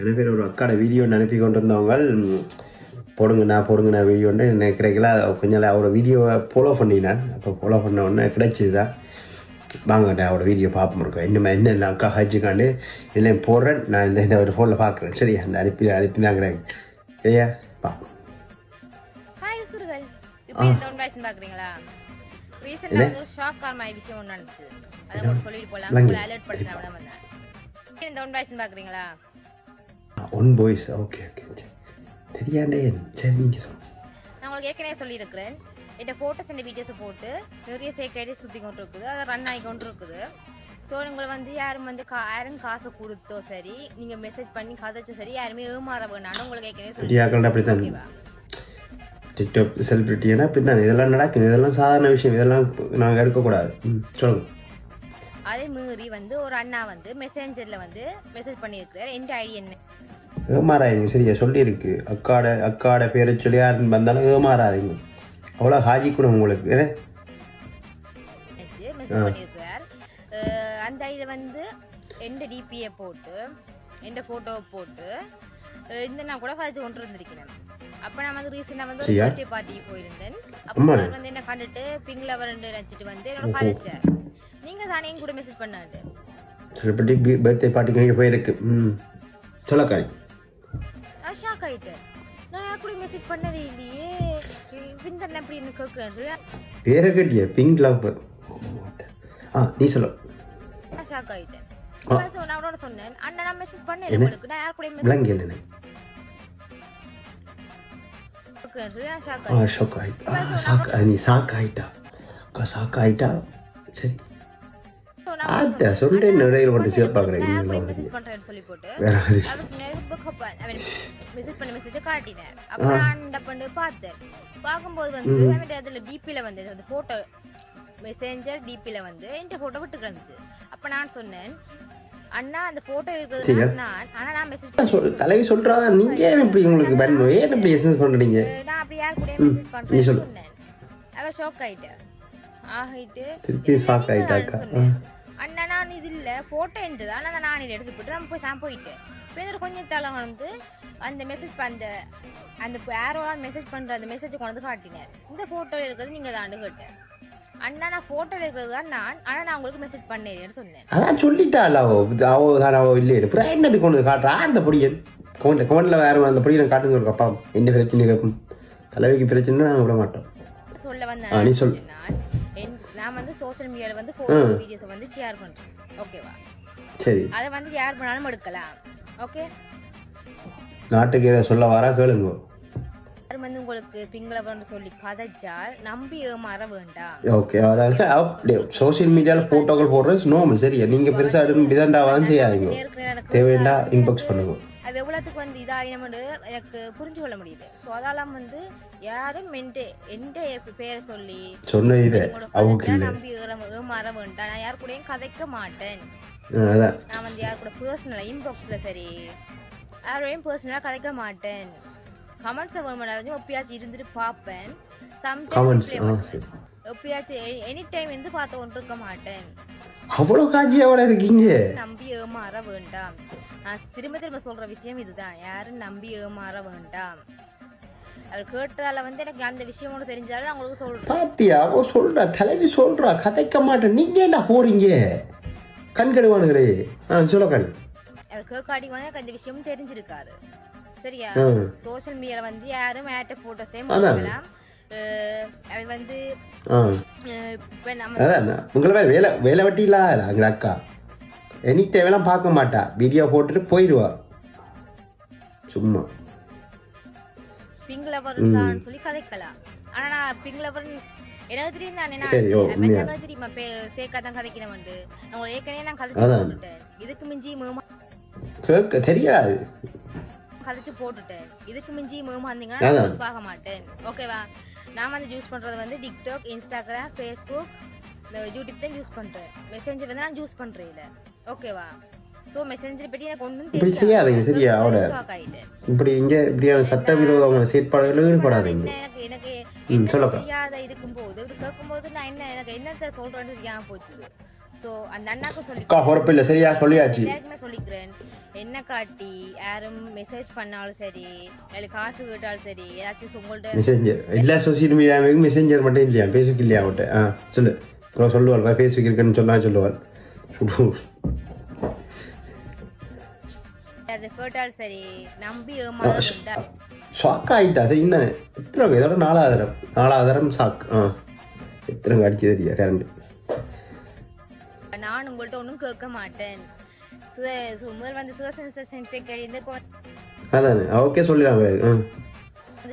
நிறைய பேர் ஒரு அக்காட வீடியோ அனுப்பி கொண்டு வந்தவங்க போடுங்கண்ணா வீடியோன்னு எனக்கு கிடைக்கல. கொஞ்சம் அவரோட வீடியோவை ஃபாலோ பண்ணினேன். அப்போ ஃபாலோ பண்ண உடனே கிடைச்சிது தான். வாங்கண்ணா அவரோட வீடியோ பார்ப்போம் இருக்கோம். என்ன அக்கா ஹஜ்ஜுக்காண்டு இதில் போடுறேன். நான் இந்த ஒரு ஃபோனில் பார்க்குறேன். சரியா அந்த அனுப்பி தான் கிடையாது. சரியா பா ஒன் பாய்ஸ். ஓகே ஓகே தெரியாண்டே. சரி நீங்கள் சொல்லுங்கள். நான் உங்களுக்கு ஏற்கனவே சொல்லியிருக்கிறேன். என் ஃபோட்டோஸ் அண்ட் வீடியோஸை போட்டு நிறைய ஃபேக் ஐடி சுற்றி கொண்டு இருக்குது, அதை ரன் ஆகி கொண்டு இருக்குது. ஸோ உங்களை வந்து யாரும் காசை கொடுத்தோ சரி, நீங்கள் மெசேஜ் பண்ணி கதைச்சோ சரி, யாருமே ஏமாற வேணாலும் உங்களுக்கு ஏற்கனவே சொல்லி டிக்டாக் செலிபிரிட்டினா அப்படி தான் இதெல்லாம் நடக்குது. இதெல்லாம் சாதாரண விஷயம். இதெல்லாம் நாங்கள் எடுக்கக்கூடாது. சொல்லுங்கள். அதே மீறி வந்து ஒரு அண்ணா வந்து மெசேஞ்சரில் வந்து மெசேஜ் பண்ணியிருக்கிறார். எந்த ஐடி என்ன ஏமாறாதீங்க. சரியா சொல்லியிருக்கு. அக்காட பேரை சொல்லி யாருன்னு வந்தாலும் ஏமாறாதீங்க. அவ்வளோ ஹாஜி கூட உங்களுக்கு மெசேஜ் பண்ணியிருக்கிறார். அந்த ஐடியில் வந்து எந்த டிபியை போட்டு எந்த ஃபோட்டோவை போட்டு இந்த நான் கூட கதைச்சு கொண்டு இருந்திருக்கிறேன். அப்போ நான் வந்து ரீசெண்டாக வந்து ஒரு பர்த்டே பார்ட்டிக்கு போயிருந்தேன். அப்போ வந்து என்ன கண்டுட்டு பிங்க் லவர் நினச்சிட்டு வந்து என்னோட கதைச்சேன். நீங்கள் தானே கூட மெசேஜ் பண்ணாண்டு பர்த்டே பார்ட்டிக்கு போயிருக்கு. சொல்லக்காரி நான் ஷாக் ஆகிட்டேன். நான் கூட மெசேஜ் பண்ணவே இல்லையே, விந்தன் அப்படி என்ன கேட்குறேன். பேரை கட்டிய பிங்க் லவர். நீ சொல்ல. நான் ஷாக் ஆகிட்டேன். நான் அவரோட சொன்னேன், அண்ணா நான் மெசேஜ் பண்ணேன் உங்களுக்கு, நான் யார் கூட மெசேஜ் நீ ஷாக் ஆயிட்டா. சரி சொல்றேன். நிறைய மட்டும் சேர்ப்பாக்குறேன் சொல்லி போட்டு மெசேஜ் பண்ண மெசேஜ் காட்டினேன். அப்புறம் நான் பண்ணி பார்த்தேன். பார்க்கும்போது வந்து அதுல டிபில வந்து அந்த போட்டோ மெசேஞ்சர் டிபில வந்து என் போட்டோ விட்டு இருந்துச்சு. அப்ப நான் சொன்னேன், அண்ணா அந்த போட்டோ இருக்கிறது நான், ஆனா நான் மெசேஜ் தலைவி சொல்றா. நீங்க எப்படி உங்களுக்கு பண்ணணும்? ஏன் இப்படி எஸ்எஸ் பண்றீங்க? நான் அப்படி யார் கூட மெசேஜ் பண்றேன்னு சொன்னேன். அவ ஷாக் ஆயிட்டு திருப்பி ஷாக் ஆயிட்டாக்கா. அண்ணா நான் இது இல்ல போட்டோ என்றது, ஆனா நான் இதை எடுத்து போட்டு நம்ம போய் போயிட்டேன். பேர் கொஞ்சம் தலை வந்து அந்த மெசேஜ் அந்த யாரோட மெசேஜ் பண்ற அந்த மெசேஜ் கொண்டு வந்து காட்டினேன். இந்த போட்டோ இருக்கிறது நீங்க தாண்டு கேட்டேன். அண்ணா நான் போட்டோ இருக்கிறது தான் நான், ஆனா நான் உங்களுக்கு மெசேஜ் பண்ணேன்னு சொன்னேன். அதான் சொல்லிட்டாளோ அவோ இல்லையே. அப்புறம் என்னது கொண்டு காட்டுறா அந்த பொடியன் கமெண்ட்ல வேற அந்த பொடியன் காட்டுங்க ஒரு அப்பா. என்ன பிரச்சனை கேட்கும்? தலைவிக்கு பிரச்சனை நாங்கள் விட மாட்டோம். சொல்ல வந்தேன். நீ சொல். நான் வந்து சோஷியல் மீடியால வந்து போட்டோ வீடியோஸ் வந்து ஷேர் பண்றேன். ஓகேவா? சரி. அத வந்து யார் பண்ணாலும் எடுக்கலாம். ஓகே. நாட்டுக்கு ஏதோ சொல்ல வரா கேளுங்க. யார் வந்து உங்களுக்கு பிங்களவர்னு சொல்லி கதைச்சால் நம்பி ஏமாற வேண்டாம். ஓகே. அதாவது அப்படியே சோஷியல் மீடியால போட்டோக்கள் போடுறது நார்மல். சரியா? நீங்க பெருசா விதண்டாவாலும் செய்யாதீங்க. தேவையா இன்பாக்ஸ் பண்ணுங்க. அது எவ்வளவுக்கு வந்து இதாயினு எனக்கு புரிஞ்சு கொள்ள முடியுது. ஸோ அதெல்லாம் வந்து யாரும் எந்த பேரை சொல்லி சொன்னது நம்பி ஏமாற வேண்டாம். நான் யார் கூடயும் கதைக்க மாட்டேன். நான் வந்து யார் கூட பர்சனலா இன்பாக்ஸ்ல சரி யாரோடையும் பர்சனலா கதைக்க மாட்டேன். கமெண்ட்ஸ் வந்து எப்பயாச்சும் இருந்துட்டு பார்ப்பேன். எப்பயாச்சும் எனி டைம் வந்து பார்த்து கொண்டு இருக்க மாட்டேன். அவ்வளவு காட்சியோட இருக்கீங்க. நம்பி ஏமாற வேண்டாம். நான் திரும்ப சொல்ற விஷயம் இதுதான். யாரும் நம்பி ஏமாற வேண்டாம். அவர் கேட்டதால வந்து எனக்கு அந்த விஷயம் ஒன்று தெரிஞ்சாலும் நான் உங்களுக்கு சொல்றேன். பாத்தியா அவ சொல்றா, தலைவி சொல்றா கதைக்க மாட்டேன். நீங்க என்ன போறீங்க கண்கடுவானுங்களே? சொல்ல கண். அவர் கேட்காடி வந்து எனக்கு அந்த விஷயமும் தெரிஞ்சிருக்காரு. சரியா? சோஷியல் மீடியால வந்து யாரும் ஏட்ட போட்டோஸே மாத்தலாம். அவ வந்து உங்களை வேலை வெட்டி இல்லாத அங்க அக்கா எனி டைம்லாம் பார்க்க மாட்டா. வீடியோ போட்டுட்டு போயிடுவா சும்மா. பிங்லவர் தான் சொல்லி கதைக்கலாம். ஆனா நான் பிங்லவர் எனக்கு தெரியும். நான் தெரியுமா ஃபேக்கா தான் கதைக்கிறேன். நான் ஏற்கனவே நான் கதைச்சு போட்டுட்டேன். இதுக்கு மிஞ்சி கேட்க தெரியாது கதைச்சு போட்டுட்டேன். இதுக்கு மிஞ்சி வந்தீங்கன்னா நான் பார்க்க மாட்டேன். ஓகேவா? நான் வந்து யூஸ் பண்றது வந்து டிக்டாக், இன்ஸ்டாகிராம், ஃபேஸ்புக், யூடியூப் தான் யூஸ் பண்றேன். மெசேஞ்சர் வந்து நான் யூஸ் பண்றேன் இல்ல. ஓகேவா? சோ மெசேஞ்சர் பத்தி எனக்கு ஒண்ணும் இப்படி செய்யாதீங்க. சரியா? இப்படி இங்க இப்படியான சட்டவிரோதமான செயற்பாடுகள் ஈடுபடாதீங்க. எனக்கு தெரியாத இருக்கும்போது கேட்கும்போது நான் எனக்கு என்ன சொல்றேன்னு தெரியாம போச்சு. சோ அந்த அண்ணாக்கு சொல்லி பொறுப்பு இல்ல. சரியா? சொல்லியாச்சு. சொல்லிக்கிறேன். என்ன காட்டி யாரும் மெசேஜ் பண்ணாலும் சரி இல்லை காசு கேட்டாலும் சரி ஏதாச்சும் உங்கள்ட்ட மெசேஞ்சர் எல்லா சோசியல் மீடியாவுக்கும் மெசேஞ்சர் மட்டும் இல்லையா ஃபேஸ்புக் இல்லையா அவட்ட சொல்லு அப்புறம் சொல்லுவாள் ஃபேஸ்புக் இருக்குன்னு சொல்லுவாள் கேட்டாலும் சரி நம்பி ஏமாறா ஷாக் ஆகிட்டா அது இந்த எத்தனை இதோட 4ஆவது ஷாக் எத்தனை அடிச்சு தெரியா கரண்ட் நான் உங்கள்கிட்ட ஒன்றும் கேட்க மாட்டேன் முதல் வந்து சுதர்சன் அதானே ஓகே சொல்லிடுறாங்க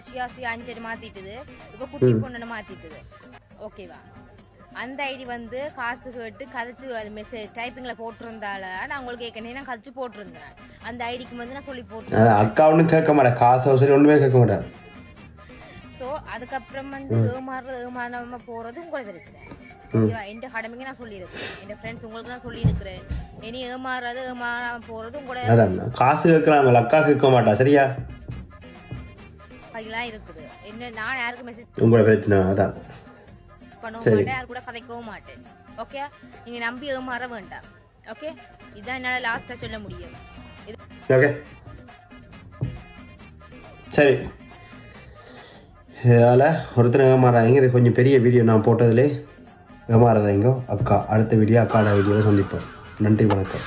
சுயா அஞ்சு மாத்திட்டுது இப்போ குட்டி பொண்ணு மாத்திட்டுது ஓகேவா அந்த ஐடி வந்து காசு கேட்டு கதைச்சு அது மெசேஜ் டைப்பிங்ல போட்டிருந்தால நான் உங்களுக்கு ஏற்கனவே நான் கதைச்சு போட்டிருந்தேன் அந்த ஐடிக்கு வந்து நான் சொல்லி போட்டேன் அக்கா ஒன்றும் கேட்க மாட்டேன் காசு அவசரம் ஒன்றுமே கேட்க மாட்டேன் ஸோ அதுக்கப்புறம் வந்து ஏமாறாம போறது உங்களுக்கு பிரச்சனை ஓகேவா என் கடமைக்கு நான் சொல்லியிருக்கேன் என் ஃப்ரெண்ட்ஸ் உங்களுக்கு நான் சொல்லியிருக்கிறேன் இனி ஏமாறாம போறது உங்களோட அதான் காசு கேட்கலாம் அக்கா கேட்க மாட்டா சரியா அதெல்லாம் இருக்குது என்ன நான் யாருக்கு மெசேஜ் உங்களோட பிரச்சனை அதான் பண்ணவும் மாட்டேன் யாரு கூட கதைக்கவும் மாட்டேன் ஓகே நீங்க நம்பி ஏமாற வேண்டாம் ஓகே இதான் என்னால லாஸ்டா சொல்ல முடியும் ஓகே சரி இதால் ஒருத்தர் ஏமாறாங்க இது கொஞ்சம் பெரிய வீடியோ நான் போட்டதுலே ஏமாறாதீங்க அக்கா அடுத்த வீடியோ அக்காட வீடியோவை சந்திப்போம் நன்றி வணக்கம்